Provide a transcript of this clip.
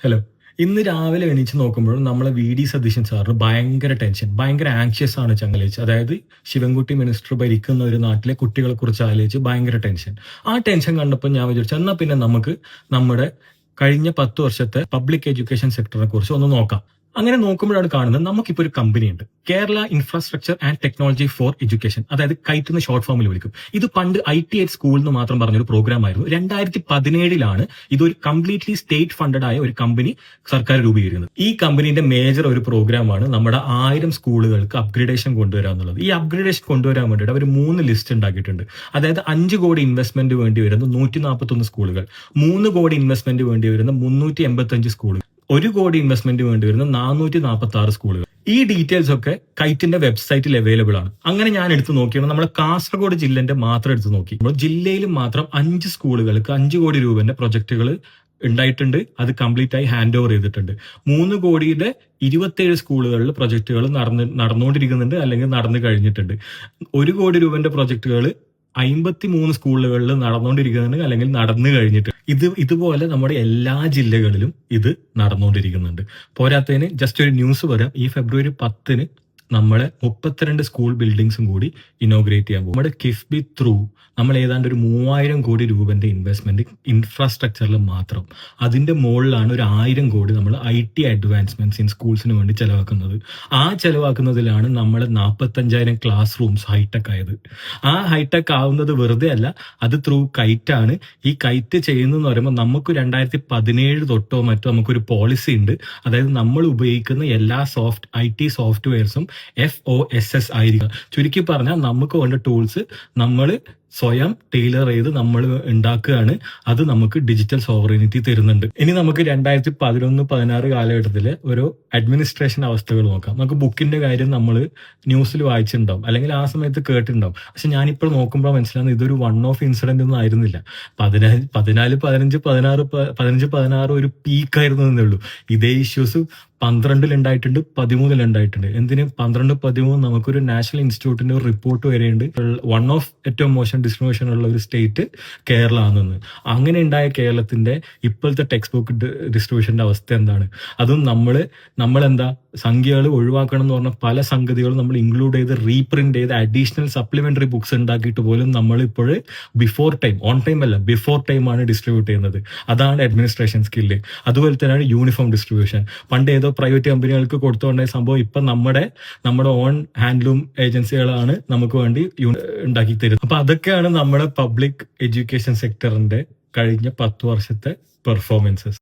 Hello. ഇന്ന് രാവിലെ എണീച്ച് നോക്കുമ്പോഴും നമ്മളെ വി.ഡി. സതീശൻ സാറിന് ഭയങ്കര ടെൻഷൻ, ഭയങ്കര ആങ്ഷ്യസ് ആണ് ചങ്ങലേച്ച്. അതായത് ശിവൻകുട്ടി മിനിസ്റ്റർ ഭരിക്കുന്ന ഒരു നാട്ടിലെ കുട്ടികളെ കുറിച്ച് ആലോചിച്ച് ഭയങ്കര ടെൻഷൻ. ആ ടെൻഷൻ കണ്ടപ്പോൾ ഞാൻ വിചാരിച്ചു എന്നാ പിന്നെ നമുക്ക് നമ്മുടെ കഴിഞ്ഞ 10 വർഷത്തെ പബ്ലിക് എഡ്യൂക്കേഷൻ സെക്ടറിനെ കുറിച്ച് ഒന്ന് നോക്കാം. അങ്ങനെ നോക്കുമ്പോഴാണ് കാണുന്നത് നമുക്കിപ്പോൾ ഒരു കമ്പനി ഉണ്ട്, Kerala infrastructure and technology for education, അതായത് കൈറ്റ് എന്ന് ഷോർട്ട് ഫോമിൽ വിളിക്കും. ഇത് പണ്ട് IT സ്കൂൾ എന്ന് മാത്രം പറഞ്ഞൊരു പ്രോഗ്രാം ആയിരുന്നു. 2017 ഇതൊരു കംപ്ലീറ്റ്ലി സ്റ്റേറ്റ് ഫണ്ടഡ് ആയ ഒരു കമ്പനി സർക്കാർ രൂപീകരിക്കുന്നത്. ഈ കമ്പനിയുടെ മേജർ ഒരു പ്രോഗ്രാമാണ് നമ്മുടെ 1000 സ്കൂളുകൾക്ക് അപ്ഗ്രേഡേഷൻ കൊണ്ടുവരിക എന്നുള്ളത്. ഈ അപ്ഗ്രേഡേഷൻ കൊണ്ടുവരാൻ വേണ്ടിയിട്ട് അവർ 3 ലിസ്റ്റ് ഉണ്ടാക്കിയിട്ടുണ്ട്. അതായത് 5 കോടി ഇൻവെസ്റ്റ്മെന്റ് വേണ്ടി വരുന്ന 141 സ്കൂളുകൾ, 3 കോടി ഇൻവെസ്റ്റ്മെന്റ് വേണ്ടി വരുന്ന 385 സ്കൂളുകൾ, 1 കോടി ഇൻവെസ്റ്റ്മെന്റ് വേണ്ടി വരുന്ന 446 സ്കൂളുകൾ. ഈ ഡീറ്റെയിൽസ് ഒക്കെ കൈറ്റിന്റെ വെബ്സൈറ്റിൽ അവൈലബിൾ ആണ്. അങ്ങനെ ഞാൻ എടുത്തു നോക്കിയാണ് നമ്മുടെ കാസർഗോഡ് ജില്ലേന്റെ മാത്രം എടുത്തു നോക്കി. ജില്ലയിൽ മാത്രം 5 സ്കൂളുകൾക്ക് 5 കോടി രൂപന്റെ പ്രൊജക്ടുകൾ ഉണ്ടായിട്ടുണ്ട്. അത് കംപ്ലീറ്റ് ആയി ഹാൻഡ് ഓവർ ചെയ്തിട്ടുണ്ട്. 3 കോടിയുടെ 27 സ്കൂളുകളിൽ പ്രൊജക്ടുകൾ നടന്നുകൊണ്ടിരിക്കുന്നുണ്ട്, അല്ലെങ്കിൽ നടന്നു കഴിഞ്ഞിട്ടുണ്ട്. 1 കോടി രൂപന്റെ പ്രൊജക്ടുകൾ 53 സ്കൂളുകളിൽ നടന്നുകൊണ്ടിരിക്കുന്നുണ്ട്, അല്ലെങ്കിൽ നടന്നു കഴിഞ്ഞിട്ട്. ഇതുപോലെ നമ്മുടെ എല്ലാ ജില്ലകളിലും ഇത് നടന്നുകൊണ്ടിരിക്കുന്നുണ്ട്. പോരാത്തതിന് ജസ്റ്റ് ഒരു ന്യൂസ് പറയാം. ഈ ഫെബ്രുവരി 10 നമ്മളെ 32 സ്കൂൾ ബിൽഡിംഗ്സും കൂടി ഇനോഗ്രേറ്റ് ചെയ്യാൻ പോകും. നമ്മുടെ കിഫ്ബി ത്രൂ നമ്മൾ ഏതാണ്ട് ഒരു 3000 കോടി രൂപന്റെ ഇൻവെസ്റ്റ്മെന്റ് ഇൻഫ്രാസ്ട്രക്ചറിൽ മാത്രം. അതിന്റെ മുകളിലാണ് ഒരു 1000 കോടി നമ്മൾ IT അഡ്വാൻസ്മെന്റ്സ് ഇൻ സ്കൂൾസിന് വേണ്ടി ചെലവാക്കുന്നത്. ആ ചെലവാക്കുന്നതിലാണ് നമ്മൾ 45,000 ക്ലാസ് റൂംസ് ഹൈടെക് ആയത്. ആ ഹൈടെക് ആവുന്നത് വെറുതെ അല്ല, അത് ത്രൂ കൈറ്റ് ആണ്. ഈ കൈറ്റ് ചെയ്യുന്നതെന്ന് പറയുമ്പോൾ നമുക്ക് 2017 തൊട്ടോ മറ്റോ നമുക്കൊരു പോളിസി ഉണ്ട്. അതായത് നമ്മൾ ഉപയോഗിക്കുന്ന എല്ലാ IT സോഫ്റ്റ്വെയർസും FOSS ആയിരിക്കും. ചുരുക്കി പറഞ്ഞാൽ നമുക്ക് വേണ്ട ടൂൾസ് നമ്മൾ സ്വയം ടൈലർ ചെയ്ത് നമ്മൾ ഉണ്ടാക്കുകയാണ്. അത് നമുക്ക് ഡിജിറ്റൽ സോവറിനിറ്റി തരുന്നുണ്ട്. ഇനി നമുക്ക് 2011-16 കാലഘട്ടത്തിലെ ഒരു അഡ്മിനിസ്ട്രേഷൻ അവസ്ഥകൾ നോക്കാം. നമുക്ക് ബുക്കിന്റെ കാര്യം നമ്മൾ ന്യൂസിൽ വായിച്ചിട്ടുണ്ടാവും, അല്ലെങ്കിൽ ആ സമയത്ത് കേട്ടിട്ടുണ്ടാവും. പക്ഷെ ഞാനിപ്പോൾ നോക്കുമ്പോൾ മനസ്സിലാകുന്നത് ഇതൊരു വൺ ഓഫ് ഇൻസിഡന്റ് ഒന്നും ആയിരുന്നില്ല. 15-16 ഒരു പീക്കായിരുന്നു എന്നേ ഉള്ളൂ. ഇതേ ഇഷ്യൂസ് 12 ഉണ്ടായിട്ടുണ്ട്, 13 ഉണ്ടായിട്ടുണ്ട്. എന്തിന് 12-13 നമുക്കൊരു നാഷണൽ ഇൻസ്റ്റിറ്റ്യൂട്ടിന്റെ ഒരു റിപ്പോർട്ട് വരെയുണ്ട്, വൺ ഓഫ് ഏറ്റവും മോശം ഡിസ്ട്രിബ്യൂഷൻ ഉള്ള ഒരു സ്റ്റേറ്റ് കേരള ആണെന്ന്. അങ്ങനെ ഉണ്ടായ കേരളത്തിന്റെ ഇപ്പോഴത്തെ ടെക്സ്റ്റ് ബുക്ക് ഡിസ്ട്രിബ്യൂഷന്റെ അവസ്ഥ എന്താണ്? അതും നമ്മളെന്താ സംഖ്യകൾ ഒഴിവാക്കണം എന്ന് പറഞ്ഞ പല സംഗതികളും നമ്മൾ ഇൻക്ലൂഡ് ചെയ്ത് റീപ്രിന്റ് ചെയ്ത് അഡീഷണൽ സപ്ലിമെന്ററി ബുക്സ് ഉണ്ടാക്കിയിട്ട് പോലും നമ്മൾ ഇപ്പോൾ ബിഫോർ ടൈം, ഓൺ ടൈം അല്ല ബിഫോർ ടൈം ആണ് ഡിസ്ട്രിബ്യൂട്ട് ചെയ്യുന്നത്. അതാണ് അഡ്മിനിസ്ട്രേഷൻ സ്കില്ല്. അതുപോലെ തന്നെയാണ് യൂണിഫോം ഡിസ്ട്രിബ്യൂഷൻ. പണ്ട് ഏതോ പ്രൈവറ്റ് കമ്പനികൾക്ക് കൊടുത്തുകൊണ്ടേ സംഭവം ഇപ്പൊ നമ്മുടെ ഓൺ ഹാൻഡ്ലൂം ഏജൻസികളാണ് നമുക്ക് വേണ്ടി ഉണ്ടാക്കി തരുന്നത്. അപ്പൊ അതൊക്കെയാണ് നമ്മുടെ പബ്ലിക് എഡ്യൂക്കേഷൻ സെക്ടറിന്റെ കഴിഞ്ഞ 10 വർഷത്തെ പെർഫോമൻസസ്.